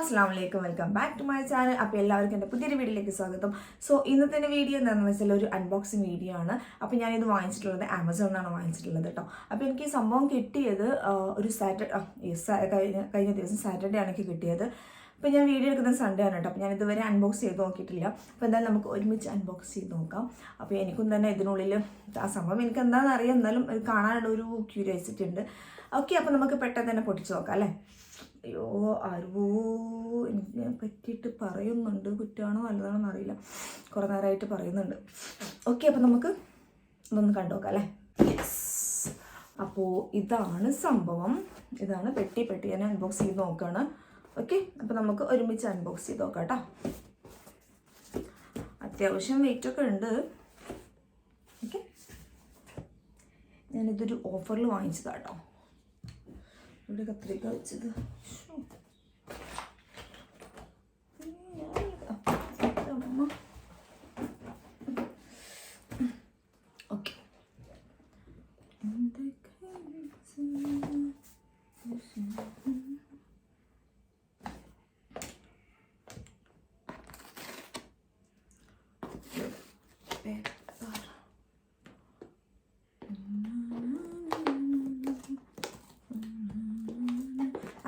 അസ്സാം വലൈക്കും, welcome back to my channel. അപ്പോൾ എല്ലാവർക്കും എൻ്റെ പുതിയൊരു വീഡിയോയിലേക്ക് സ്വാഗതം. സോ ഇന്നത്തെ വീഡിയോ എന്താണെന്ന് വെച്ചാൽ ഒരു അൺബോക്സിങ് വീഡിയോ ആണ്. അപ്പോൾ ഞാനിത് വാങ്ങിച്ചിട്ടുള്ളത് ആമസോണിലാണ് വാങ്ങിച്ചിട്ടുള്ളത് കേട്ടോ. അപ്പോൾ എനിക്ക് ഈ സംഭവം കിട്ടിയത് ഒരു കഴിഞ്ഞ ദിവസം സാറ്റർഡേ ആണ് എനിക്ക് കിട്ടിയത്. അപ്പോൾ ഞാൻ വീഡിയോ എടുക്കുന്നത് സൺഡേ ആണ് കേട്ടോ. അപ്പോൾ ഞാൻ ഇതുവരെ അൺബോക്സ് ചെയ്ത് നോക്കിയിട്ടില്ല. അപ്പോൾ എന്തായാലും നമുക്ക് ഒരുമിച്ച് അൺബോക്സ് ചെയ്ത് നോക്കാം. അപ്പോൾ എനിക്കും തന്നെ ഇതിനുള്ളിൽ ആ സംഭവം എനിക്ക് എന്താണെന്ന് അറിയാം, എന്നാലും ഇത് കാണാനുള്ള ഒരു ക്യൂരിയോസിറ്റി ഉണ്ട്. ഓക്കെ, അപ്പോൾ നമുക്ക് പെട്ടെന്ന് തന്നെ പൊട്ടിച്ച് നോക്കാം അല്ലേ. അയ്യോ, ആരോ എനിക്ക് പറ്റിയിട്ട് പറയുന്നുണ്ട്, കുറ്റമാണോ നല്ലതാണോ അറിയില്ല, കുറേ നേരമായിട്ട് പറയുന്നുണ്ട്. ഓക്കെ, അപ്പോൾ നമുക്ക് ഇതൊന്ന് കണ്ടു നോക്കാം അല്ലേ. യെസ്, അപ്പോൾ ഇതാണ് സംഭവം, ഇതാണ് പെട്ടി ഞാൻ അൺബോക്സ് ചെയ്ത് നോക്കുകയാണ്. ഓക്കെ, അപ്പോൾ നമുക്ക് ഒരുമിച്ച് അൺബോക്സ് ചെയ്ത് നോക്കാം കേട്ടോ. അത്യാവശ്യം വെയിറ്റൊക്കെ ഉണ്ട്. ഓക്കെ, ഞാനിതൊരു ഓഫറിൽ വാങ്ങിച്ചതാണ് കേട്ടോ. ഇവിടെ കത്രിക വെച്ചത് ഓക്കെ.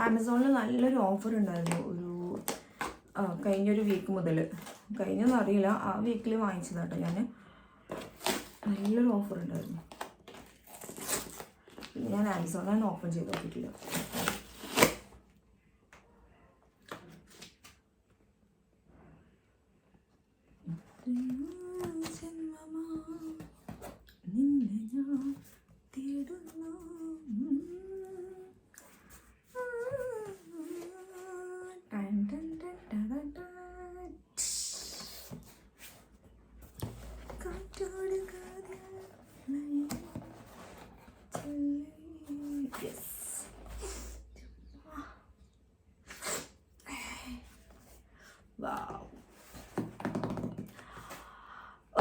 ആമസോണിൽ നല്ലൊരു ഓഫർ ഉണ്ടായിരുന്നു കഴിഞ്ഞൊരു വീക്ക് മുതൽ. കഴിഞ്ഞൊന്നും അറിയില്ല, ആ വീക്കിൽ വാങ്ങിച്ചതാട്ടോ ഞാൻ. നല്ലൊരു ഓഫർ ഉണ്ടായിരുന്നു. ഞാൻ ആമസോണിലാണ് ഓപ്പൺ ചെയ്ത് നോക്കിയിട്ടില്ല.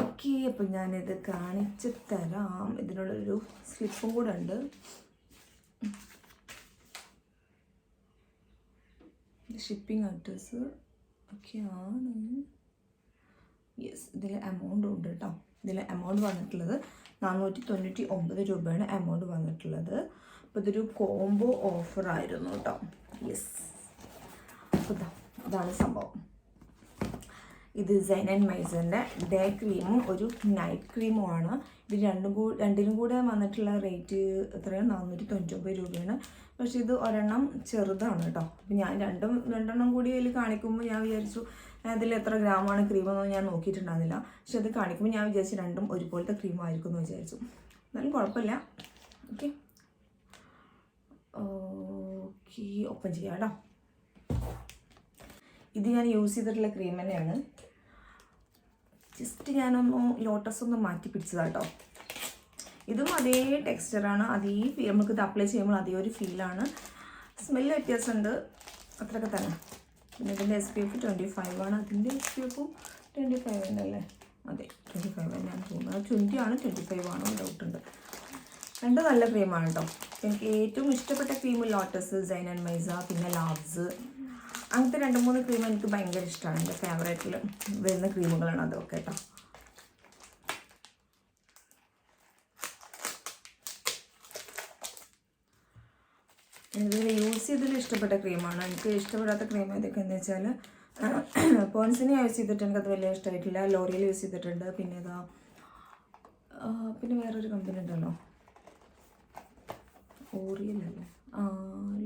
ഓക്കെ, അപ്പം ഞാനിത് കാണിച്ചു തരാം. ഇതിനുള്ളൊരു സ്ലിപ്പും കൂടെ ഉണ്ട്. ഷിപ്പിംഗ് അഡ്രസ്സ് ഒക്കെയാണ്. യെസ്, ഇതിൽ എമൗണ്ട് ഉണ്ട് കേട്ടോ. ഇതിൽ എമൗണ്ട് വന്നിട്ടുള്ളത് 499 രൂപയാണ് എമൗണ്ട് വന്നിട്ടുള്ളത്. അപ്പോൾ ഇതൊരു കോംബോ ഓഫറായിരുന്നു കേട്ടോ. യെസ്, അപ്പോൾ ഇതാണ് സംഭവം. ഇത് സൈൻ ആൻഡ് മൈസറിൻ്റെ ഡേ ക്രീമും ഒരു നൈറ്റ് ക്രീമുമാണ്. ഇത് രണ്ടിനും കൂടെ വന്നിട്ടുള്ള റേറ്റ് എത്രയാണ്? 499 രൂപയാണ്. പക്ഷേ ഇത് ഒരെണ്ണം ചെറുതാണ് കേട്ടോ. അപ്പോൾ ഞാൻ രണ്ടെണ്ണം കൂടി അതിൽ കാണിക്കുമ്പോൾ ഞാൻ വിചാരിച്ചു അതിൽ എത്ര ഗ്രാമാണ് ക്രീമെന്നൊന്നും ഞാൻ നോക്കിയിട്ടുണ്ടായിരുന്നില്ല. പക്ഷെ അത് കാണിക്കുമ്പോൾ ഞാൻ വിചാരിച്ചു രണ്ടും ഒരുപോലത്തെ ക്രീമായിരിക്കും എന്ന് വിചാരിച്ചു. എന്നാലും കുഴപ്പമില്ല. ഓക്കെ ഓക്കെ, ഓപ്പൺ ചെയ്യാം കേട്ടോ. ഇത് ഞാൻ യൂസ് ചെയ്തിട്ടുള്ള ക്രീം തന്നെയാണ്. ജസ്റ്റ് ഞാനൊന്ന് ലോട്ടസ് ഒന്ന് മാറ്റി പിടിച്ചതാട്ടോ. ഇതും അതേ ടെക്സ്ചറാണ്, അതേ ഫീൽ. നമുക്കിത് അപ്ലൈ ചെയ്യുമ്പോൾ അതേ ഒരു ഫീലാണ്. സ്മെല്ല് വ്യത്യാസമുണ്ട്, അത്രയൊക്കെ തന്നെ. പിന്നെ ഇതിൻ്റെ SPF 25 ആണ്. അതിൻ്റെ SPF 25 ഉണ്ടല്ലേ? അതെ, 25 തന്നെയാണ് തോന്നുന്നത്. 20 ആണ് 25 ആണോ ഡൗട്ടുണ്ട്. രണ്ട് നല്ല ക്രീമാണ് കേട്ടോ. എനിക്ക് ഏറ്റവും ഇഷ്ടപ്പെട്ട ക്രീം ലോട്ടസ്, സൈൻ ആൻഡ് മൈസ, പിന്നെ ലാബ്സ്, അങ്ങനത്തെ 2-3 ക്രീം എനിക്ക് ഭയങ്കര ഇഷ്ടമാണ്. എൻ്റെ ഫേവറേറ്റിൽ വരുന്ന ക്രീമുകളാണ് അതൊക്കെ കേട്ടോ. ഇതിൽ യൂസ് ചെയ്തതിൽ ഇഷ്ടപ്പെട്ട ക്രീമാണ്. എനിക്ക് ഇഷ്ടപ്പെടാത്ത ക്രീം ഏതൊക്കെ എന്ന് വെച്ചാൽ പോൺസിനെ യൂസ് ചെയ്തിട്ട് എനിക്കത് വലിയ ഇഷ്ടമായിട്ടില്ല. ലോറിയൽ യൂസ് ചെയ്തിട്ടുണ്ട്. പിന്നെ പിന്നെ വേറൊരു കമ്പനി ഉണ്ടല്ലോ,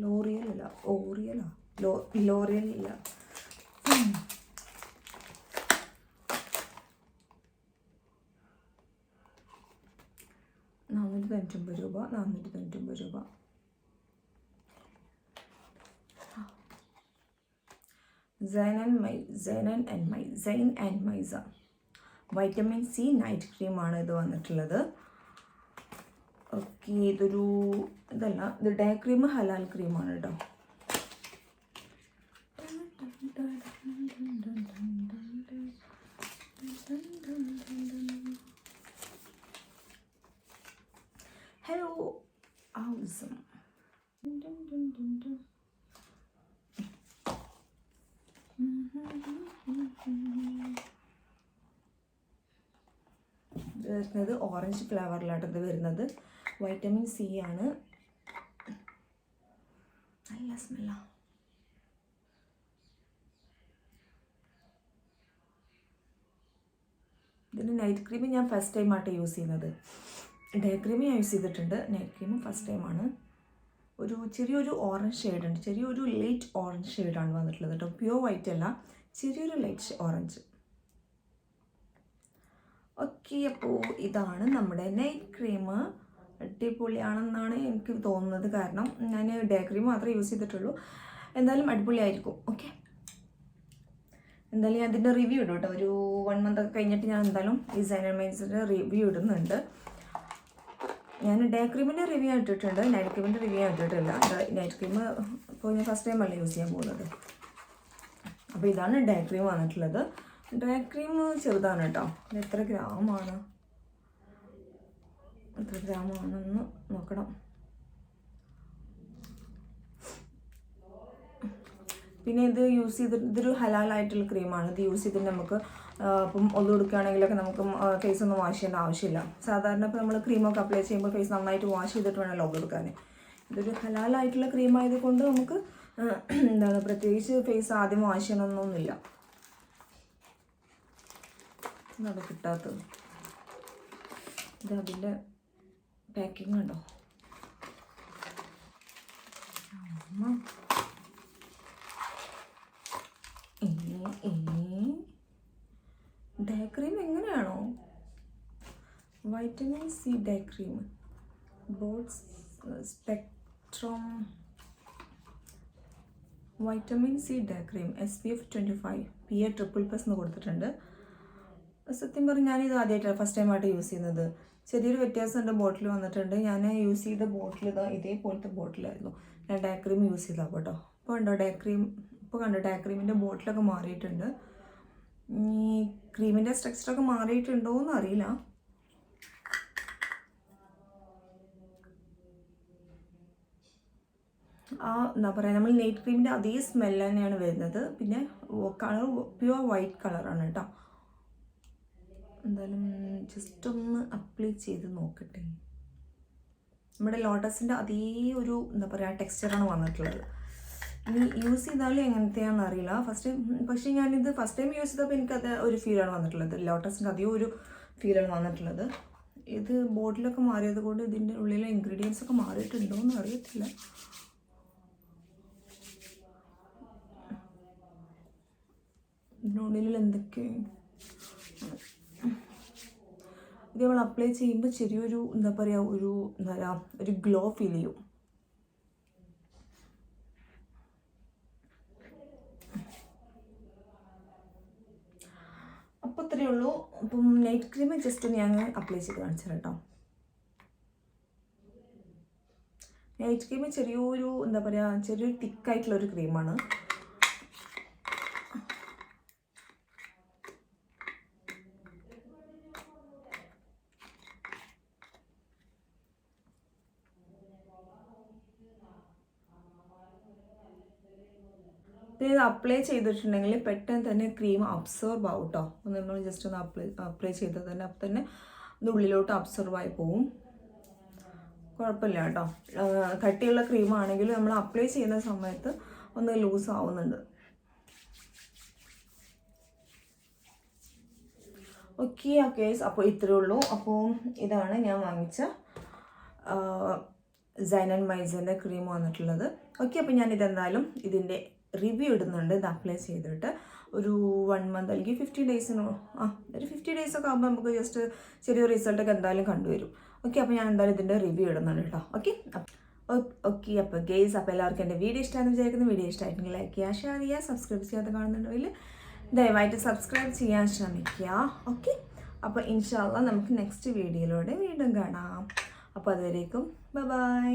ലോറിയൽ ഇല്ല, $499 രൂപ. സൈൻ ആൻഡ് മൈസ വൈറ്റമിൻ സി നൈറ്റ് ക്രീമാണ് ഇത് വന്നിട്ടുള്ളത്. ഓക്കെ, ഇത് ഡേ ക്രീം ഹലാൽ ക്രീമാണ് കേട്ടോ. Hello awesome. ഇത് വരുന്നത് ഓറഞ്ച് ഫ്ലേവറിലാണ് ഇത് വരുന്നത്. വൈറ്റമിൻ സി ആണ്. നല്ല സ്മെല്ലാണ്. ഇതിന് നൈറ്റ് ക്രീം ഞാൻ ഫസ്റ്റ് ടൈമായിട്ട് യൂസ് ചെയ്യുന്നത്. ഡേ ക്രീം ഞാൻ യൂസ് ചെയ്തിട്ടുണ്ട്, നൈറ്റ് ക്രീം ഫസ്റ്റ് ടൈമാണ്. ചെറിയൊരു ഓറഞ്ച് ഷെയ്ഡ് ഉണ്ട്, ചെറിയൊരു ലൈറ്റ് ഓറഞ്ച് ഷെയ്ഡാണ് വന്നിട്ടുള്ളത് കേട്ടോ. പ്യുവർ വൈറ്റ് അല്ല, ചെറിയൊരു ലൈറ്റ് ഓറഞ്ച്. ഓക്കെ, അപ്പോൾ ഇതാണ് നമ്മുടെ നൈറ്റ് ക്രീം. അടിപൊളിയാണെന്നാണ് എനിക്ക് തോന്നുന്നത്, കാരണം ഞാൻ ഡേ ക്രീം മാത്രമേ യൂസ് ചെയ്തിട്ടുള്ളൂ. എന്തായാലും അടിപൊളിയായിരിക്കും. ഓക്കെ, എന്തായാലും ഞാൻ അതിൻ്റെ റിവ്യൂ ഇടും കേട്ടോ. ഒരു 1 month ഒക്കെ കഴിഞ്ഞിട്ട് ഞാൻ എന്തായാലും ഈ സൈനൽ മൈൻസിൻ്റെ റിവ്യൂ ഇടുന്നുണ്ട്. ഞാൻ ഡേ ക്രീമിൻ്റെ റിവ്യൂ ഇട്ടിട്ടുണ്ട്, നൈറ്റ് ക്രീമിൻ്റെ റിവ്യൂ ഇട്ടിട്ടില്ല. നൈറ്റ് ക്രീം ഇപ്പോൾ ഞാൻ ഫസ്റ്റ് ടൈം അല്ല യൂസ് ചെയ്യാൻ പോകുന്നത്. അപ്പോൾ ഇതാണ് ഡേ ക്രീം വന്നിട്ടുള്ളത്. ഡേ ക്രീം ചെറുതാണ് കേട്ടോ. എത്ര ഗ്രാമാണെന്ന് നോക്കണം. പിന്നെ ഇത് യൂസ് ചെയ്തിട്ട് ഇതൊരു ഹലാലായിട്ടുള്ള ക്രീമാണ്. ഇത് യൂസ് ചെയ്തിട്ട് നമുക്ക് ഇപ്പം ഒന്നു കൊടുക്കുകയാണെങ്കിലൊക്കെ നമുക്ക് ഫേസ് ഒന്നും വാഷ് ചെയ്യേണ്ട ആവശ്യമില്ല. സാധാരണ ഇപ്പോൾ നമ്മൾ ക്രീമൊക്കെ അപ്ലൈ ചെയ്യുമ്പോൾ ഫേസ് നന്നായിട്ട് വാഷ് ചെയ്തിട്ട് വേണം ഒന്നു കൊടുക്കാൻ. ഇതൊരു ഹലാലായിട്ടുള്ള ക്രീം ആയതുകൊണ്ട് നമുക്ക് പ്രത്യേകിച്ച് ഫേസ് ആദ്യം വാഷ് ചെയ്യണമെന്നൊന്നുമില്ല. ഇതാണ് കിട്ടാത്തത്. ഇത് അതിൻ്റെ പാക്കിംഗ് ഉണ്ടോ? ഡേ ക്രീം എങ്ങനെയാണോ? വൈറ്റമിൻ സി ഡേ ക്രീം, ബോട്ട്സ് spectrum vitamin C day cream, SPF 25 PA++ എന്ന് കൊടുത്തിട്ടുണ്ട്. സത്യം പറഞ്ഞാൽ ഞാനിത് ആദ്യമായിട്ടാണ്, ഫസ്റ്റ് ടൈമായിട്ട് യൂസ് ചെയ്യുന്നത്. ചെറിയൊരു വ്യത്യാസമുണ്ട്. ബോട്ടിൽ വന്നിട്ടുണ്ട്. ഞാൻ യൂസ് ചെയ്ത ബോട്ടിൽ ഇതേപോലത്തെ ബോട്ടിലായിരുന്നു ഞാൻ ഡേ ക്രീം യൂസ് ചെയ്തപ്പോൾ കേട്ടോ. ഇപ്പോൾ കണ്ടോ ഡേ ക്രീമിൻ്റെ ബോട്ടിലൊക്കെ മാറിയിട്ടുണ്ട്. ഈ ക്രീമിൻ്റെ സ്ട്രക്ചറൊക്കെ മാറിയിട്ടുണ്ടോ എന്ന് അറിയില്ല. എന്താ പറയുക, നമ്മൾ നൈറ്റ് ക്രീമിൻ്റെ അതേ സ്മെല്ല് തന്നെയാണ് വരുന്നത്. പിന്നെ കളർ പ്യുവർ വൈറ്റ് കളറാണ് കേട്ടോ. എന്തായാലും ജസ്റ്റ് ഒന്ന് അപ്ലൈ ചെയ്ത് നോക്കട്ടെ. നമ്മുടെ ലോട്ടസിൻ്റെ അതേ ഒരു എന്താ പറയുക ടെക്സ്ചറാണ് വന്നിട്ടുള്ളത്. ഇനി യൂസ് ചെയ്താലും എങ്ങനത്തെയാണെന്ന് അറിയില്ല. പക്ഷേ ഞാനിത് ഫസ്റ്റ് ടൈം യൂസ് ചെയ്തപ്പോൾ എനിക്കത് ഒരു ഫീലാണ് വന്നിട്ടുള്ളത്. ലോട്ടസിൻ്റെ അതേ ഒരു ഫീലാണ് വന്നിട്ടുള്ളത്. ഇത് ബോട്ടിലൊക്കെ മാറിയത് കൊണ്ട് ഇതിൻ്റെ ഉള്ളിലെ ഇൻഗ്രീഡിയൻസ് ഒക്കെ മാറിയിട്ടുണ്ടോ എന്ന് അറിയത്തില്ല. ഇതിനുള്ളിൽ എന്തൊക്കെ ഇത് നമ്മൾ അപ്ലൈ ചെയ്യുമ്പോൾ ചെറിയൊരു എന്താ പറയുക ഒരു ഗ്ലോ ഫീൽ ചെയ്യും. അപ്പോൾ ഇത്രയേ ഉള്ളൂ. അപ്പം നൈറ്റ് ക്രീം ജസ്റ്റ് ഞാൻ അപ്ലൈ ചെയ്ത് കാണിച്ചു കേട്ടോ. നൈറ്റ് ക്രീം ചെറിയൊരു എന്താ പറയുക ചെറിയൊരു തിക്കായിട്ടുള്ളൊരു ക്രീമാണ്. പിന്നെ ഇത് അപ്ലൈ ചെയ്തിട്ടുണ്ടെങ്കിൽ പെട്ടെന്ന് തന്നെ ക്രീം അബ്സോർബ് ആവും കേട്ടോ. നമ്മൾ ജസ്റ്റ് ഒന്ന് അപ്ലൈ ചെയ്താൽ തന്നെ അപ്പം തന്നെ ഇത് ഉള്ളിലോട്ട് അബ്സോർബ് ആയി പോവും. കുഴപ്പമില്ല കേട്ടോ. കട്ടിയുള്ള ക്രീമാണെങ്കിൽ നമ്മൾ അപ്ലൈ ചെയ്യുന്ന സമയത്ത് ഒന്ന് ലൂസ് ആവുന്നുണ്ട്. ഓക്കെ അപ്പോൾ ഇത്രയേ ഉള്ളൂ. അപ്പോൾ ഇതാണ് ഞാൻ വാങ്ങിച്ച സൈനൽ മൈസിൻ്റെ ക്രീം വന്നിട്ടുള്ളത്. ഓക്കെ, അപ്പോൾ ഞാനിതെന്തായാലും ഇതിൻ്റെ റിവ്യൂ ഇടുന്നുണ്ട്. ഇത് അപ്ലൈ ചെയ്തിട്ട് ഒരു 1 month അല്ലെങ്കിൽ 50 ഡേയ്സിനോ ഒരു 50 days ഒക്കെ ആകുമ്പോൾ നമുക്ക് ജസ്റ്റ് ചെറിയൊരു റിസൾട്ടൊക്കെ എന്തായാലും കണ്ടുവരും. ഓക്കെ, അപ്പോൾ ഞാൻ എന്തായാലും ഇതിൻ്റെ റിവ്യൂ ഇടുന്നുണ്ട് കേട്ടോ. ഓക്കെ അപ്പോൾ ഗെയ്സ്, അപ്പോൾ എല്ലാവർക്കും എൻ്റെ വീഡിയോ ഇഷ്ടമാണെന്ന് വിചാരിക്കുന്നു. വീഡിയോ ഇഷ്ടമായിട്ടുണ്ടെങ്കിൽ ലൈക്ക് ചെയ്യുക, ഷെയർ ചെയ്യുക. സബ്സ്ക്രൈബ് ചെയ്യാതെ കാണുന്നുണ്ടെങ്കിൽ ദയവായിട്ട് സബ്സ്ക്രൈബ് ചെയ്യാൻ ശ്രമിക്കുക. ഓക്കെ, അപ്പോൾ ഇൻഷാ അല്ലാഹ് നമുക്ക് നെക്സ്റ്റ് വീഡിയോയിലൂടെ വീണ്ടും കാണാം. അപ്പോൾ അതുവരേക്കും ബൈ.